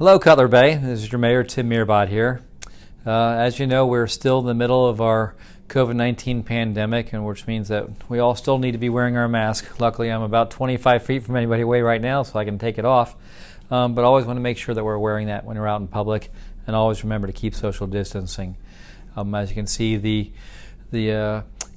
Hello, Cutler Bay. This is your Mayor, Tim Meerbott here. As you know, we're still in the middle of our COVID-19 pandemic, and which means that we all still need to be wearing our mask. Luckily, I'm about 25 feet from anybody away right now, so I can take it off. But always want to make sure that we're wearing that when we're out in public, and always remember to keep social distancing. As you can see, the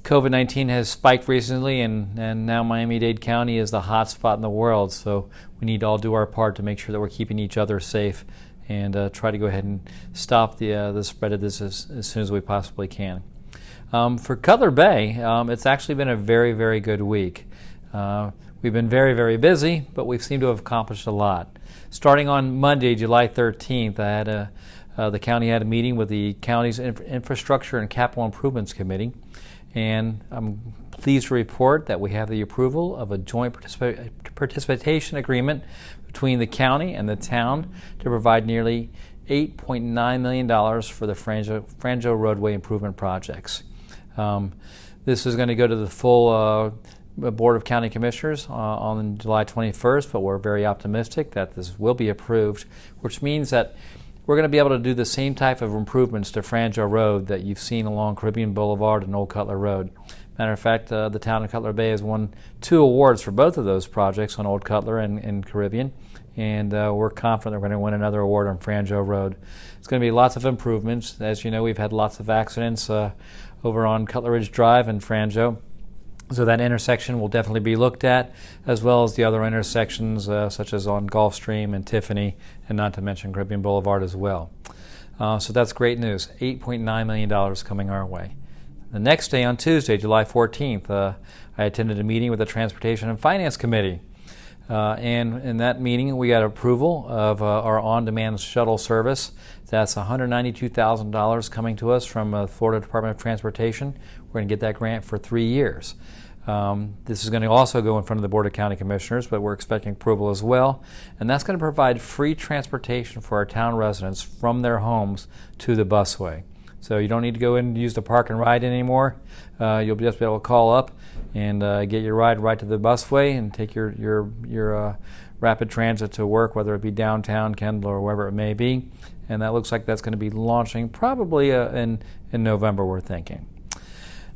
COVID-19 has spiked recently, and now Miami-Dade County is the hot spot in the world. So we need to all do our part to make sure that we're keeping each other safe and try to go ahead and stop the spread of this as soon as we possibly can. For Cutler Bay, it's actually been a very, very good week. We've been very, very busy, but we seem to have accomplished a lot. Starting on Monday, July 13th, the county had a meeting with the county's Infrastructure and Capital Improvements Committee, and I'm pleased to report that we have the approval of a joint participation agreement between the county and the town to provide nearly $8.9 million for the Franjo Roadway improvement projects. This is going to go to the full Board of County Commissioners on July 21st, but we're very optimistic that this will be approved, which means that we're going to be able to do the same type of improvements to Franjo Road that you've seen along Caribbean Boulevard and Old Cutler Road. Matter of fact, the town of Cutler Bay has won 2 awards for both of those projects on Old Cutler and Caribbean, and we're confident we're going to win another award on Franjo Road. It's going to be lots of improvements. As you know, we've had lots of accidents over on Cutler Ridge Drive and Franjo. So that intersection will definitely be looked at, as well as the other intersections such as on Gulfstream and Tiffany, and not to mention Caribbean Boulevard as well. So that's great news. $8.9 million coming our way. The next day, on Tuesday, July 14th, I attended a meeting with the Transportation and Finance Committee. And in that meeting, we got approval of our on-demand shuttle service. That's $192,000 coming to us from the Florida Department of Transportation. We're going to get that grant for 3 years. This is going to also go in front of the Board of County Commissioners, but we're expecting approval as well. And that's going to provide free transportation for our town residents from their homes to the busway. So you don't need to go in and use the park and ride anymore. You'll just be able to call up and get your ride right to the busway and take your rapid transit to work, whether it be downtown, Kendall, or wherever it may be. And that looks like that's going to be launching probably in November, we're thinking.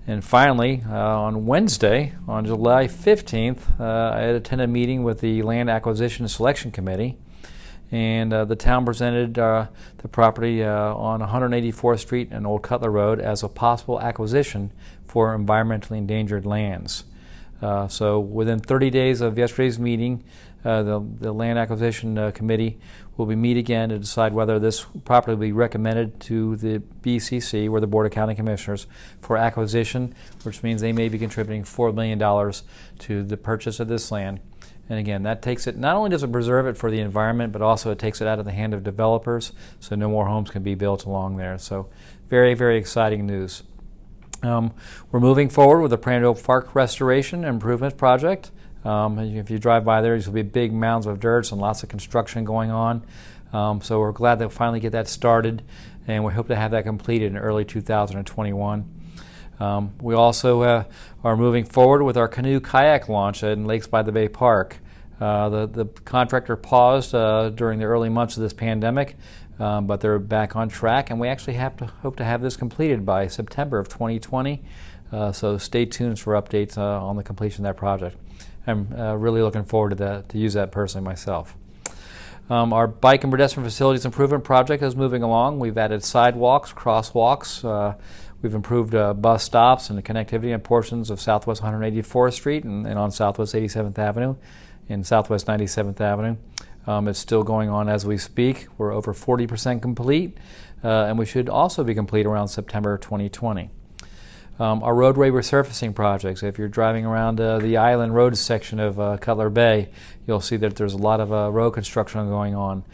And finally, on Wednesday, on July 15th, I had attended a meeting with the Land Acquisition Selection Committee, and the town presented the property on 184th Street and Old Cutler Road as a possible acquisition for environmentally endangered lands. So within 30 days of yesterday's meeting, the Land Acquisition Committee will meet again to decide whether this property will be recommended to the BCC, or the Board of County Commissioners, for acquisition, which means they may be contributing $4 million to the purchase of this land. And again, that takes it, not only does it preserve it for the environment, but also it takes it out of the hand of developers, so no more homes can be built along there. So very, very exciting news. We're moving forward with the Peridot Park Restoration and Improvement Project. If you drive by there, there's will be big mounds of dirt and lots of construction going on. So we're glad to finally get that started, and we hope to have that completed in early 2021. We also are moving forward with our Canoe Kayak launch in Lakes by the Bay Park. The contractor paused during the early months of this pandemic, but they're back on track, and we actually hope to have this completed by September of 2020. So stay tuned for updates on the completion of that project. I'm really looking forward to use that personally myself. Our Bike and Pedestrian Facilities Improvement Project is moving along. We've added sidewalks, crosswalks. We've improved bus stops and the connectivity in portions of Southwest 184th Street and on Southwest 87th Avenue and Southwest 97th Avenue. It's still going on as we speak. We're over 40% complete, and we should also be complete around September 2020. Our roadway resurfacing projects. If you're driving around the Island Road section of Cutler Bay, you'll see that there's a lot of road construction going on.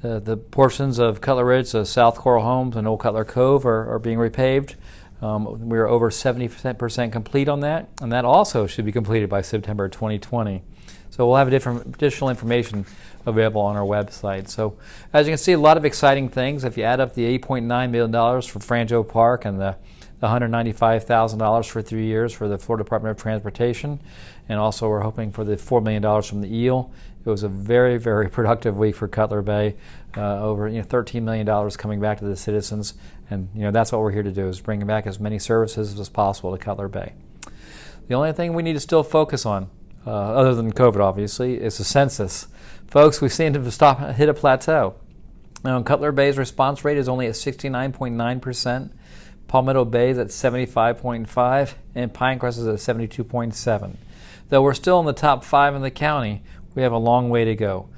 The portions of Cutler Ridge, South Coral Homes, and Old Cutler Cove are being repaved. We're over 70% complete on that, and that also should be completed by September 2020. So we'll have additional information available on our website. So as you can see, a lot of exciting things. If you add up the $8.9 million for Franjo Park and the $195,000 for 3 years for the Florida Department of Transportation, and also we're hoping for the $4 million from the EEL. It was a very, very productive week for Cutler Bay. Over $13 million coming back to the citizens, and that's what we're here to do, is bring back as many services as possible to Cutler Bay. The only thing we need to still focus on, other than COVID obviously, is the census. Folks, we've seen it hit a plateau. Cutler Bay's response rate is only at 69.9%, Palmetto Bay is at 75.5%, and Pinecrest is at 72.7%. Though we're still in the top 5 in the county, we have a long way to go.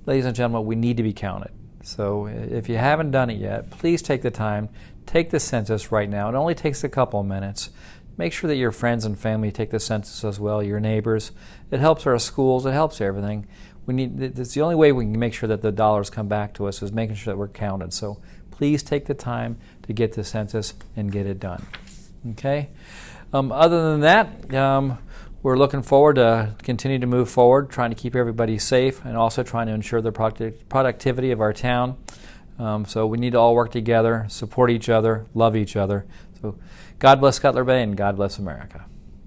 Ladies and gentlemen, we need to be counted. So if you haven't done it yet, please take the time, take the census right now. It only takes a couple of minutes. Make sure that your friends and family take the census as well, your neighbors. It helps our schools, it helps everything. It's the only way we can make sure that the dollars come back to us, is making sure that we're counted. So please take the time to get the census and get it done. Okay? Other than that, we're looking forward to continue to move forward, trying to keep everybody safe and also trying to ensure the productivity of our town. So we need to all work together, support each other, love each other. So God bless Cutler Bay and God bless America.